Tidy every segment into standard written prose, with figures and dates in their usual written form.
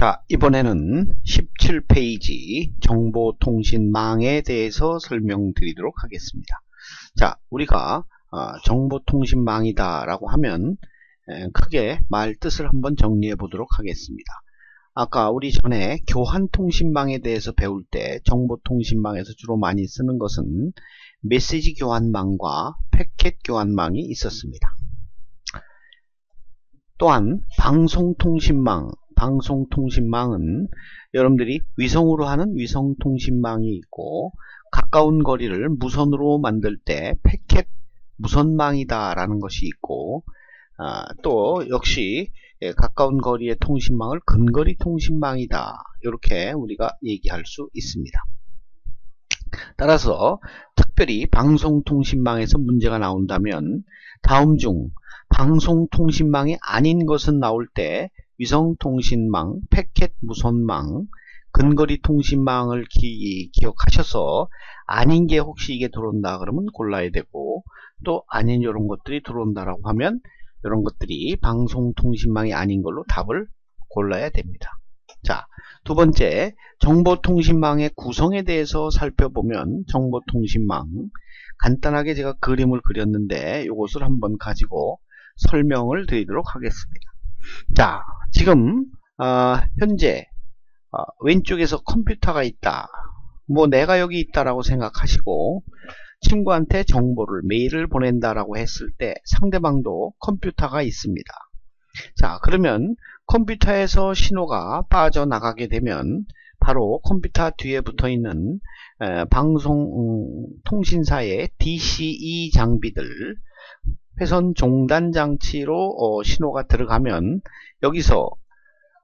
자, 이번에는 17페이지 정보통신망에 대해서 설명드리도록 하겠습니다. 자, 우리가 정보통신망이다 라고 하면 크게 말 뜻을 한번 정리해 보도록 하겠습니다. 아까 우리 전에 교환통신망에 대해서 배울 때 정보통신망에서 주로 많이 쓰는 것은 메시지 교환망과 패켓 교환망이 있었습니다. 또한 방송통신망은 여러분들이 위성으로 하는 위성통신망이 있고, 가까운 거리를 무선으로 만들 때 패켓 무선망이다 라는 것이 있고, 또 역시 가까운 거리의 통신망을 근거리 통신망이다, 이렇게 우리가 얘기할 수 있습니다. 따라서 특별히 방송통신망에서 문제가 나온다면 다음 중 방송통신망이 아닌 것은 나올 때 위성통신망, 패켓 무선망, 근거리 통신망을 기억하셔서 아닌 게 혹시 이게 들어온다 그러면 골라야 되고, 또 아닌 이런 것들이 들어온다라고 하면 이런 것들이 방송통신망이 아닌 걸로 답을 골라야 됩니다. 자, 두 번째, 정보통신망의 구성에 대해서 살펴보면 정보통신망, 간단하게 제가 그림을 그렸는데 이것을 한번 가지고 설명을 드리도록 하겠습니다. 자, 지금 현재 왼쪽에서 컴퓨터가 있다, 뭐 내가 여기 있다라고 생각하시고 친구한테 정보를, 메일을 보낸다라고 했을 때 상대방도 컴퓨터가 있습니다. 자, 그러면 컴퓨터에서 신호가 빠져나가게 되면 바로 컴퓨터 뒤에 붙어있는 방송통신사의 DCE 장비들, 회선 종단 장치로 신호가 들어가면 여기서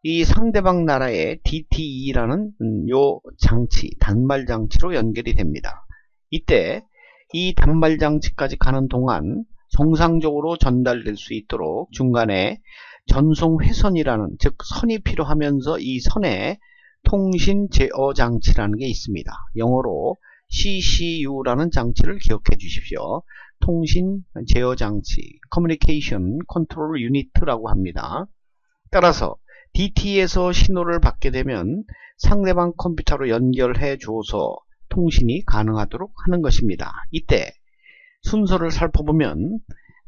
이 상대방 나라의 DTE라는 요 장치, 단말 장치로 연결이 됩니다. 이때 이 단말 장치까지 가는 동안 정상적으로 전달될 수 있도록 중간에 전송 회선이라는, 즉 선이 필요하면서 이 선에 통신 제어 장치라는 게 있습니다. 영어로 CCU라는 장치를 기억해 주십시오. 통신 제어 장치, Communication Control Unit라고 합니다. 따라서 DT에서 신호를 받게 되면 상대방 컴퓨터로 연결해 줘서 통신이 가능하도록 하는 것입니다. 이때 순서를 살펴보면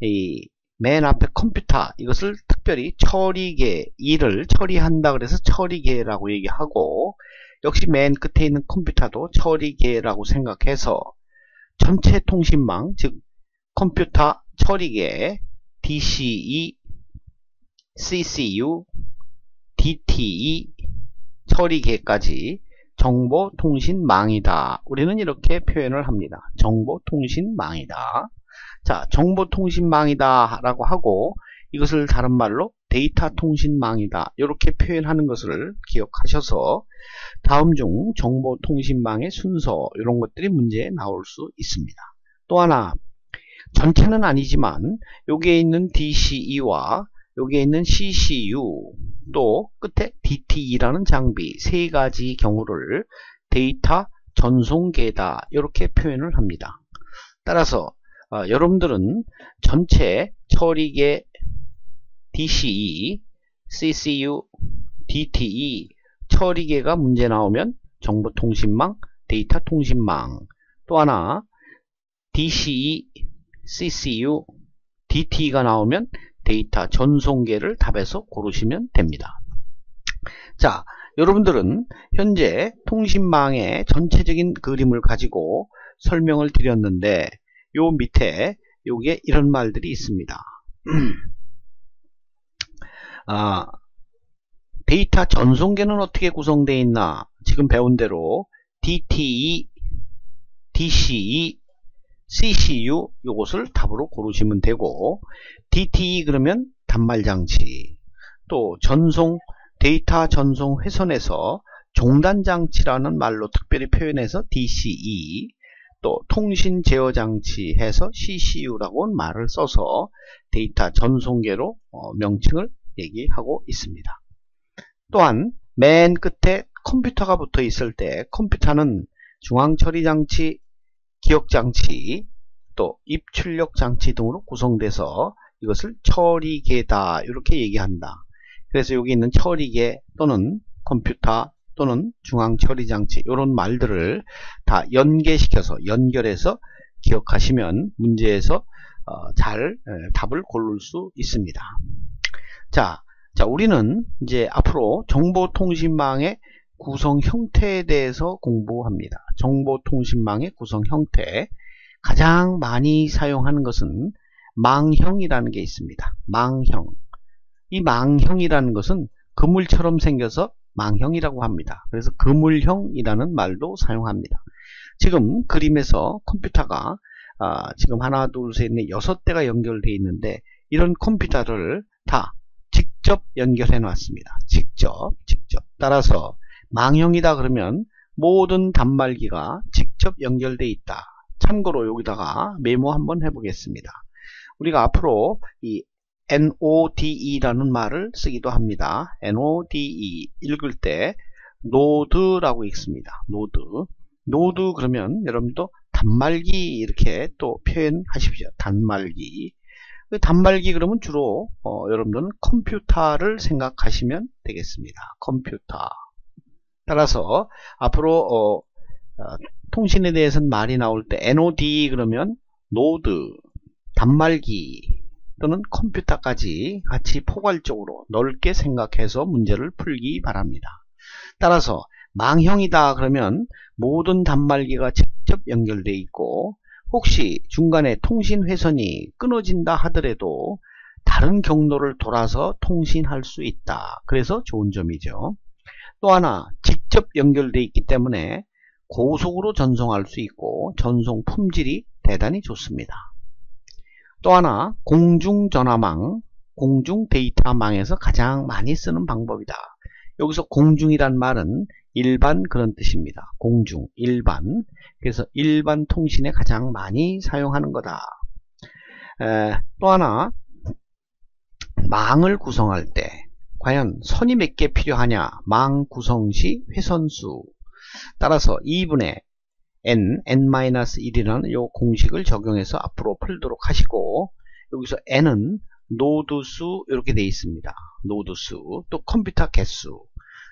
이 맨 앞에 컴퓨터, 이것을 특별히 처리계, 일을 처리한다 그래서 처리계라고 얘기하고, 역시 맨 끝에 있는 컴퓨터도 처리계라고 생각해서 전체 통신망, 즉 컴퓨터, 처리계, DCE, CCU, DTE, 처리계까지 정보통신망이다. 우리는 이렇게 표현을 합니다. 정보통신망이다. 자, 정보통신망이다 라고 하고, 이것을 다른 말로 데이터 통신망이다, 이렇게 표현하는 것을 기억하셔서 다음 중 정보통신망의 순서, 이런 것들이 문제에 나올 수 있습니다. 또 하나, 전체는 아니지만 여기에 있는 DCE와 여기에 있는 CCU, 또 끝에 DTE라는 장비, 세 가지 경우를 데이터 전송계다, 이렇게 표현을 합니다. 따라서 여러분들은 전체 처리계 DCE, CCU, DTE, 처리계가 문제 나오면 정보통신망, 데이터 통신망, 또 하나 DCE, CCU, DTE가 나오면 데이터 전송계를 답에서 고르시면 됩니다. 자, 여러분들은 현재 통신망의 전체적인 그림을 가지고 설명을 드렸는데, 요 밑에 요게 이런 말들이 있습니다. 데이터 전송계는 어떻게 구성되어 있나? 지금 배운 대로 DTE, DCE, CCU 요것을 답으로 고르시면 되고, DTE 그러면 단말장치, 또 데이터 전송 회선에서 종단장치라는 말로 특별히 표현해서 DCE, 또 통신 제어 장치 해서 CCU라고 말을 써서 데이터 전송계로 명칭을 얘기하고 있습니다. 또한 맨 끝에 컴퓨터가 붙어 있을 때 컴퓨터는 중앙처리장치, 기억장치, 또 입출력장치 등으로 구성돼서 이것을 처리계다, 이렇게 얘기한다. 그래서 여기 있는 처리계 또는 컴퓨터 또는 중앙처리장치 이런 말들을 다 연결해서 기억하시면 문제에서 잘 답을 고를 수 있습니다. 자, 우리는 이제 앞으로 정보통신망의 구성 형태에 대해서 공부합니다. 정보통신망의 구성 형태, 가장 많이 사용하는 것은 망형이라는 게 있습니다. 망형. 이 망형이라는 것은 그물처럼 생겨서 망형이라고 합니다. 그래서 그물형이라는 말도 사용합니다. 지금 그림에서 컴퓨터가 지금 하나, 둘, 셋, 넷, 6대가 연결되어 있는데 이런 컴퓨터를 다 직접 연결해 놨습니다. 직접. 따라서 망형이다 그러면 모든 단말기가 직접 연결되어 있다. 참고로 여기다가 메모 한번 해보겠습니다. 우리가 앞으로 이 NODE라는 말을 쓰기도 합니다. NODE 읽을 때 노드라고 읽습니다. 노드 그러면 여러분도 단말기 이렇게 또 표현하십시오. 단말기 그러면 주로 여러분들은 컴퓨터를 생각하시면 되겠습니다. 컴퓨터. 따라서 앞으로 통신에 대해서는 말이 나올 때 NOD 그러면 노드, 단말기 또는 컴퓨터까지 같이 포괄적으로 넓게 생각해서 문제를 풀기 바랍니다. 따라서 망형이다 그러면 모든 단말기가 직접 연결되어 있고 혹시 중간에 통신 회선이 끊어진다 하더라도 다른 경로를 돌아서 통신할 수 있다. 그래서 좋은 점이죠. 또 하나 직접 연결되어 있기 때문에 고속으로 전송할 수 있고 전송 품질이 대단히 좋습니다. 또 하나 공중전화망, 공중데이터망에서 가장 많이 쓰는 방법이다. 여기서 공중이란 말은 일반 그런 뜻입니다. 공중, 일반. 그래서 일반 통신에 가장 많이 사용하는 거다. 또 하나 망을 구성할 때 과연 선이 몇 개 필요하냐? 망 구성 시 회선수. 따라서 2분의 n-1이라는 요 공식을 적용해서 앞으로 풀도록 하시고 여기서 n은 노드수 이렇게 되어 있습니다. 노드수 또 컴퓨터 개수.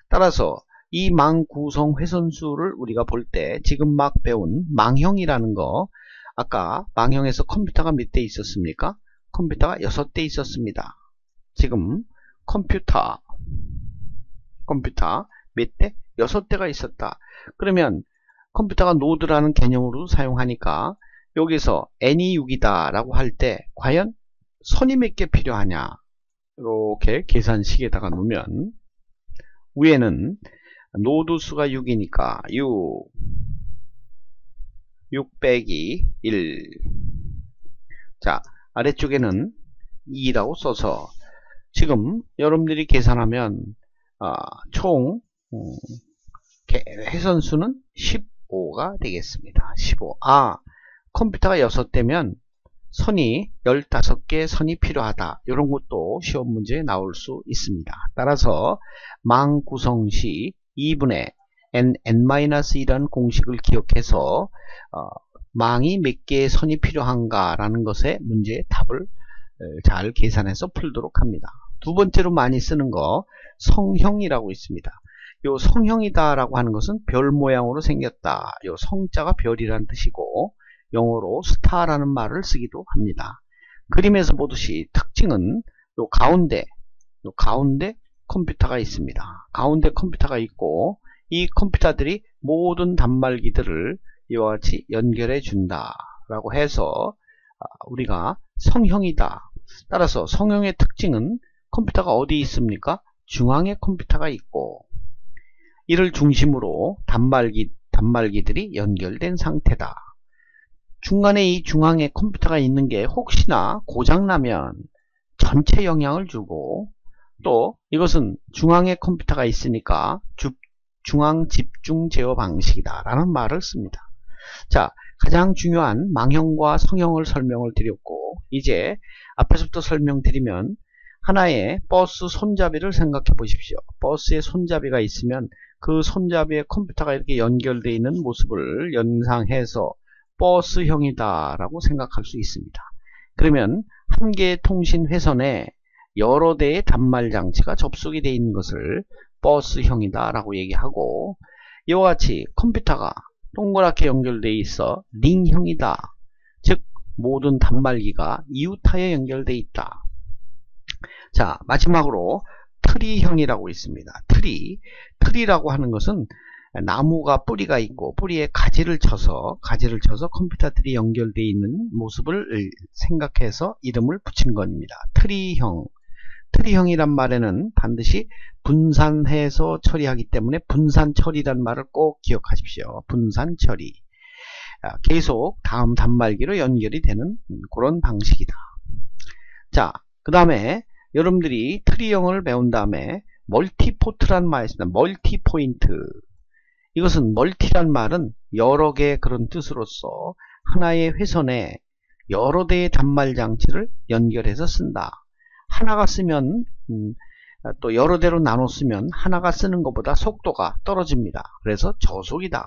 따라서 이 망 구성 회선수를 우리가 볼 때 지금 막 배운 망형이라는 거 아까 망형에서 컴퓨터가 몇 대 있었습니까? 컴퓨터가 6대 있었습니다. 지금 컴퓨터 몇 대? 6대가 있었다. 그러면 컴퓨터가 노드라는 개념으로 사용하니까 여기서 n이 6이다 라고 할 때 과연 선이 몇 개 필요하냐 이렇게 계산식에다가 놓으면 위에는 노드 수가 6이니까 6 빼기 1. 자, 아래쪽에는 2라고 써서 지금 여러분들이 계산하면 총 회선수는 15가 되겠습니다. 15. 컴퓨터가 6대면 선이 15개 선이 필요하다. 이런 것도 시험 문제에 나올 수 있습니다. 따라서 망 구성 시 2분의 n-1이라는 공식을 기억해서 망이 몇 개의 선이 필요한가 라는 것에 문제의 답을 잘 계산해서 풀도록 합니다. 두 번째로 많이 쓰는 거 성형이라고 있습니다. 요 성형이다 라고 하는 것은 별 모양으로 생겼다. 요 성자가 별이란 뜻이고 영어로 스타라는 말을 쓰기도 합니다. 그림에서 보듯이 특징은 요 가운데 컴퓨터가 있습니다. 가운데 컴퓨터가 있고 이 컴퓨터들이 모든 단말기들을 이와 같이 연결해 준다 라고 해서 우리가 성형이다. 따라서 성형의 특징은 컴퓨터가 어디 있습니까? 중앙에 컴퓨터가 있고 이를 중심으로 단말기들이 연결된 상태다. 중간에 이 중앙에 컴퓨터가 있는 게 혹시나 고장나면 전체 영향을 주고 또 이것은 중앙에 컴퓨터가 있으니까 중앙 집중 제어 방식이다 라는 말을 씁니다. 자, 가장 중요한 망형과 성형을 설명을 드렸고 이제 앞에서부터 설명드리면 하나의 버스 손잡이를 생각해 보십시오. 버스에 손잡이가 있으면 그 손잡이에 컴퓨터가 이렇게 연결되어 있는 모습을 연상해서 버스형이다 라고 생각할 수 있습니다. 그러면 한 개의 통신 회선에 여러 대의 단말 장치가 접속이 되어 있는 것을 버스형이다 라고 얘기하고, 이와 같이 컴퓨터가 동그랗게 연결되어 있어 링형이다. 즉 모든 단말기가 이웃하여 연결되어 있다. 자, 마지막으로 트리형이라고 있습니다. 트리라고 하는 것은 나무가 뿌리가 있고 뿌리에 가지를 쳐서 컴퓨터들이 연결되어 있는 모습을 생각해서 이름을 붙인 겁니다. 트리형이란 말에는 반드시 분산해서 처리하기 때문에 분산처리란 말을 꼭 기억하십시오. 분산처리. 계속 다음 단말기로 연결이 되는 그런 방식이다. 자, 그 다음에 여러분들이 트리형을 배운 다음에 멀티포트란 말이 있습니다. 멀티포인트. 이것은 멀티란 말은 여러 개의 그런 뜻으로서 하나의 회선에 여러 대의 단말 장치를 연결해서 쓴다. 하나가 쓰면 또 여러 대로 나눠 쓰면 하나가 쓰는 것보다 속도가 떨어집니다. 그래서 저속이다.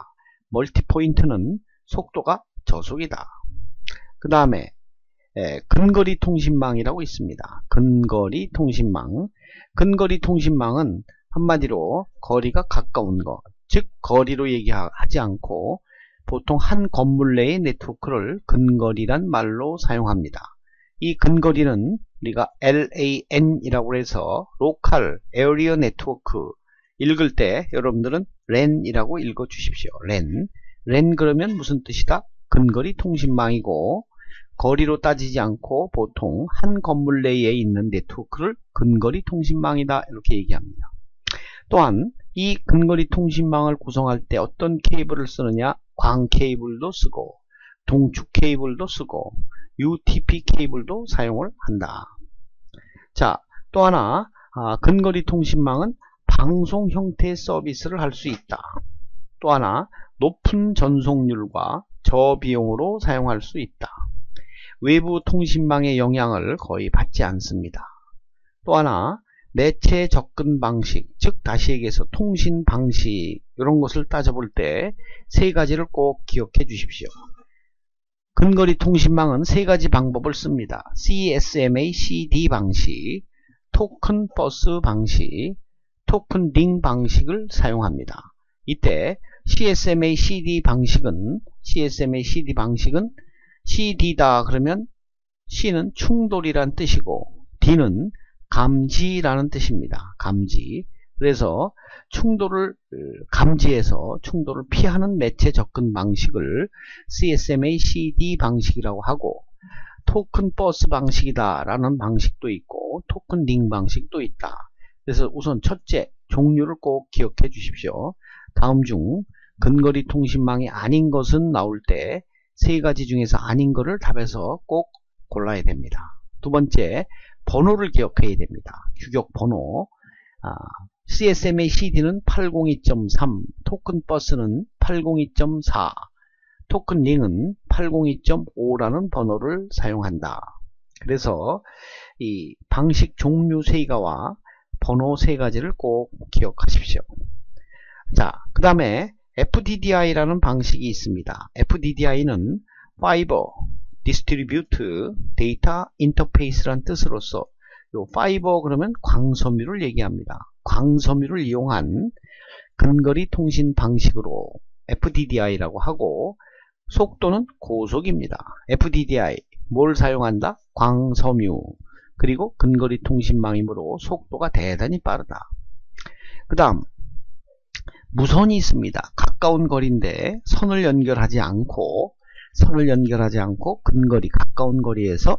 멀티포인트는 속도가 저속이다. 그 다음에 근거리 통신망이라고 있습니다. 근거리 통신망은 한마디로 거리가 가까운 것, 즉 거리로 얘기하지 않고 보통 한 건물 내의 네트워크를 근거리란 말로 사용합니다. 이 근거리는 우리가 LAN이라고 해서 로컬 에어리어 네트워크 읽을 때 여러분들은 LAN이라고 읽어 주십시오. LAN 그러면 무슨 뜻이다? 근거리 통신망이고, 거리로 따지지 않고 보통 한 건물 내에 있는 네트워크를 근거리 통신망이다 이렇게 얘기합니다. 또한 이 근거리 통신망을 구성할 때 어떤 케이블을 쓰느냐? 광 케이블도 쓰고 동축 케이블도 쓰고 UTP 케이블도 사용을 한다. 자, 또 하나 근거리 통신망은 방송 형태의 서비스를 할 수 있다. 또 하나 높은 전송률과 저비용으로 사용할 수 있다. 외부 통신망의 영향을 거의 받지 않습니다. 또 하나 매체 접근 방식, 즉 다시 얘기해서 통신 방식, 이런 것을 따져볼 때 세 가지를 꼭 기억해 주십시오. 근거리 통신망은 세 가지 방법을 씁니다. CSMA CD 방식, 토큰 버스 방식, 토큰 링 방식을 사용합니다. 이때 CSMA CD 방식은 CD다 그러면 C는 충돌이란 뜻이고 D는 감지라는 뜻입니다. 감지. 그래서 충돌을 감지해서 충돌을 피하는 매체 접근 방식을 CSMA CD 방식이라고 하고, 토큰 버스 방식이다 라는 방식도 있고 토큰 링 방식도 있다. 그래서 우선 첫째, 종류를 꼭 기억해 주십시오. 다음 중 근거리 통신망이 아닌 것은 나올 때 세 가지 중에서 아닌 것을 답에서 꼭 골라야 됩니다. 두 번째, 번호를 기억해야 됩니다. 규격 번호. CSMA CD는 802.3, 토큰 버스는 802.4, 토큰 링은 802.5라는 번호를 사용한다. 그래서 이 방식 종류 세 개와 번호 세 가지를 꼭 기억하십시오. 자, 그 다음에 FDDI라는 방식이 있습니다. FDDI는 Fiber Distribute Data Interface라는 뜻으로서 요 파이버 그러면 광섬유를 얘기합니다. 광섬유를 이용한 근거리 통신 방식으로 FDDI라고 하고, 속도는 고속입니다. FDDI 뭘 사용한다? 광섬유. 그리고 근거리 통신망이므로 속도가 대단히 빠르다. 그 다음 무선이 있습니다. 가까운 거리인데 선을 연결하지 않고 근거리 가까운 거리에서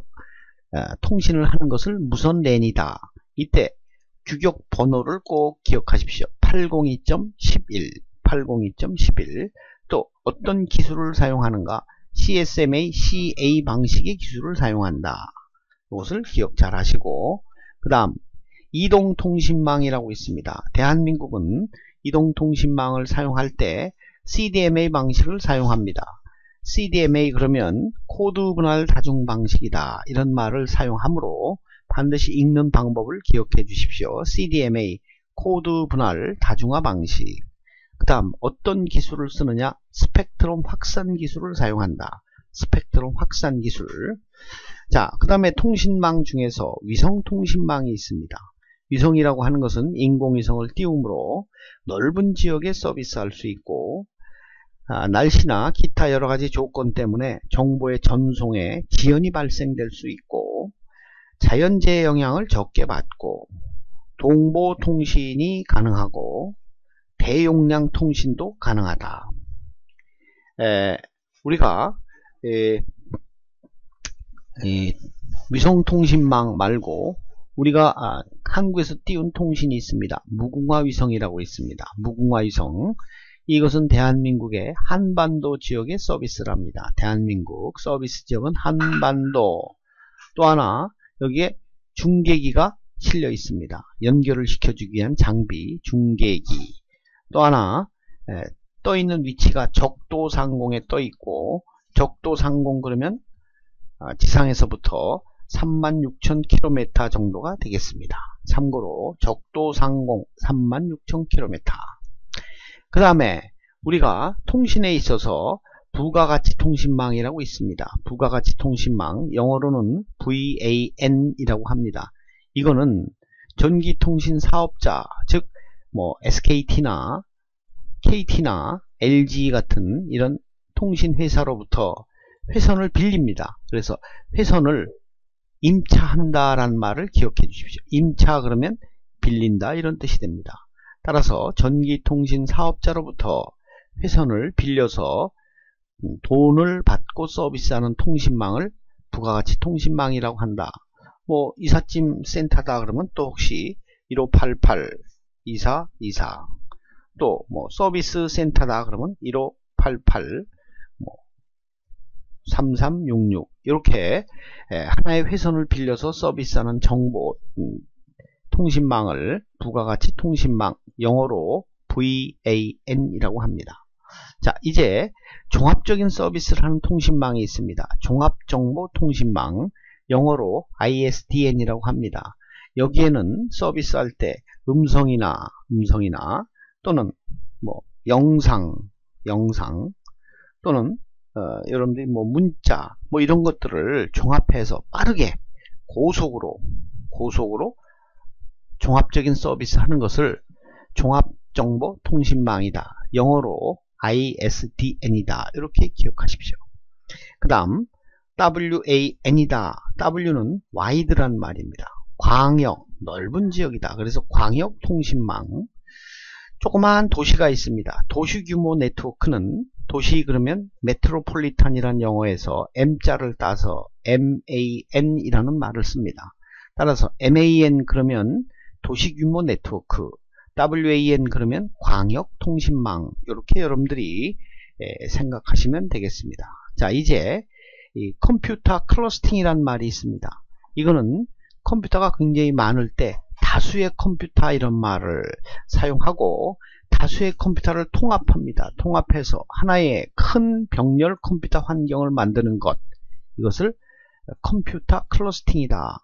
통신을 하는 것을 무선 랜이다. 이때 규격 번호를 꼭 기억하십시오. 802.11 또 어떤 기술을 사용하는가? CSMA CA 방식의 기술을 사용한다. 이것을 기억 잘 하시고, 그 다음 이동통신망이라고 있습니다. 대한민국은 이동통신망을 사용할 때 CDMA 방식을 사용합니다. CDMA 그러면 코드 분할 다중 방식이다 이런 말을 사용하므로 반드시 읽는 방법을 기억해 주십시오. CDMA 코드 분할 다중화 방식. 그 다음 어떤 기술을 쓰느냐? 스펙트럼 확산 기술을 사용한다. 스펙트럼 확산 기술. 자, 그 다음에 통신망 중에서 위성통신망이 있습니다. 위성이라고 하는 것은 인공위성을 띄움으로 넓은 지역에 서비스할 수 있고, 날씨나 기타 여러가지 조건 때문에 정보의 전송에 지연이 발생될 수 있고, 자연재해 영향을 적게 받고, 동보 통신이 가능하고, 대용량 통신도 가능하다. 우리가 위성통신망 말고 우리가 한국에서 띄운 통신이 있습니다. 무궁화위성이라고 있습니다. 무궁화위성, 이것은 대한민국의 한반도 지역에 서비스를 합니다. 대한민국 서비스 지역은 한반도. 또 하나 여기에 중계기가 실려 있습니다. 연결을 시켜주기 위한 장비 중계기. 또 하나 떠 있는 위치가 적도상공에 떠 있고, 적도상공 그러면 지상에서부터 36,000km 정도가 되겠습니다. 참고로 적도상공 36,000km. 그 다음에 우리가 통신에 있어서 부가가치 통신망이라고 있습니다. 부가가치 통신망, 영어로는 VAN이라고 합니다. 이거는 전기통신 사업자, 즉 SKT나 KT나 LG 같은 이런 통신회사로부터 회선을 빌립니다. 그래서 회선을 임차한다라는 말을 기억해 주십시오. 임차 그러면 빌린다 이런 뜻이 됩니다. 따라서 전기통신 사업자로부터 회선을 빌려서 돈을 받고 서비스하는 통신망을 부가가치 통신망이라고 한다. 이삿짐 센터다 그러면 또 혹시 1588, 2424, 또 서비스 센터다 그러면 1588, 3366 이렇게 하나의 회선을 빌려서 서비스하는 정보 통신망을 부가가치 통신망, 영어로 VAN이라고 합니다. 자, 이제 종합적인 서비스를 하는 통신망이 있습니다. 종합정보통신망, 영어로 ISDN이라고 합니다. 여기에는 서비스할 때 음성이나 또는 영상 또는 여러분들이 문자 이런 것들을 종합해서 빠르게 고속으로 종합적인 서비스 하는 것을 종합정보통신망이다. 영어로 ISDN이다. 이렇게 기억하십시오. 그 다음 WAN이다. W는 와이드란 말입니다. 광역, 넓은 지역이다. 그래서 광역통신망. 조그마한 도시가 있습니다. 도시 규모 네트워크는, 도시 그러면 메트로폴리탄이란 영어에서 M자를 따서 MAN이라는 말을 씁니다. 따라서 MAN 그러면 도시 규모 네트워크, WAN 그러면 광역통신망, 이렇게 여러분들이 생각하시면 되겠습니다. 자, 이제 이 컴퓨터 클러스팅이란 말이 있습니다. 이거는 컴퓨터가 굉장히 많을 때 다수의 컴퓨터 이런 말을 사용하고, 다수의 컴퓨터를 통합합니다. 통합해서 하나의 큰 병렬 컴퓨터 환경을 만드는 것, 이것을 컴퓨터 클러스팅이다.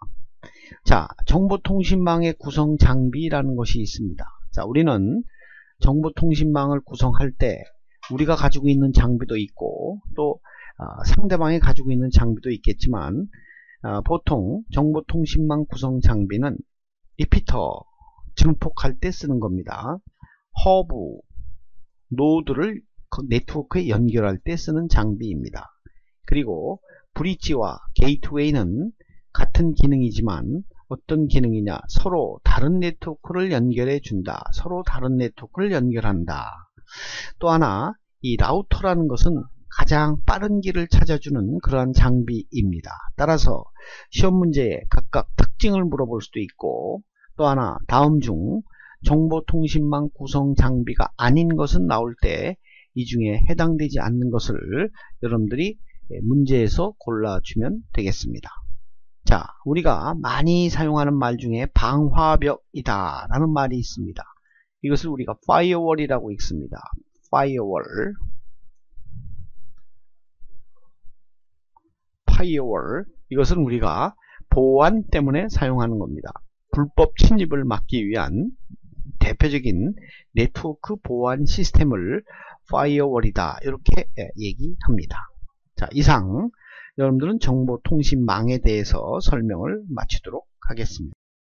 자, 정보통신망의 구성 장비라는 것이 있습니다. 자, 우리는 정보통신망을 구성할 때 우리가 가지고 있는 장비도 있고, 또 상대방이 가지고 있는 장비도 있겠지만, 보통 정보통신망 구성 장비는 리피터, 증폭할 때 쓰는 겁니다. 허브, 노드를 네트워크에 연결할 때 쓰는 장비입니다. 그리고 브릿지와 게이트웨이는 같은 기능이지만 어떤 기능이냐, 서로 다른 네트워크를 연결해 준다. 서로 다른 네트워크를 연결한다. 또 하나, 이 라우터라는 것은 가장 빠른 길을 찾아주는 그러한 장비입니다. 따라서 시험 문제에 각각 특징을 물어볼 수도 있고, 또 하나, 다음 중 정보통신망 구성 장비가 아닌 것은 나올 때 이 중에 해당되지 않는 것을 여러분들이 문제에서 골라주면 되겠습니다. 자, 우리가 많이 사용하는 말 중에 방화벽이다 라는 말이 있습니다. 이것을 우리가 파이어월이라고 읽습니다. 파이어월. 이것은 우리가 보안 때문에 사용하는 겁니다. 불법 침입을 막기 위한 대표적인 네트워크 보안 시스템을 파이어월이다, 이렇게 얘기합니다. 자, 이상 여러분들은 정보통신망에 대해서 설명을 마치도록 하겠습니다.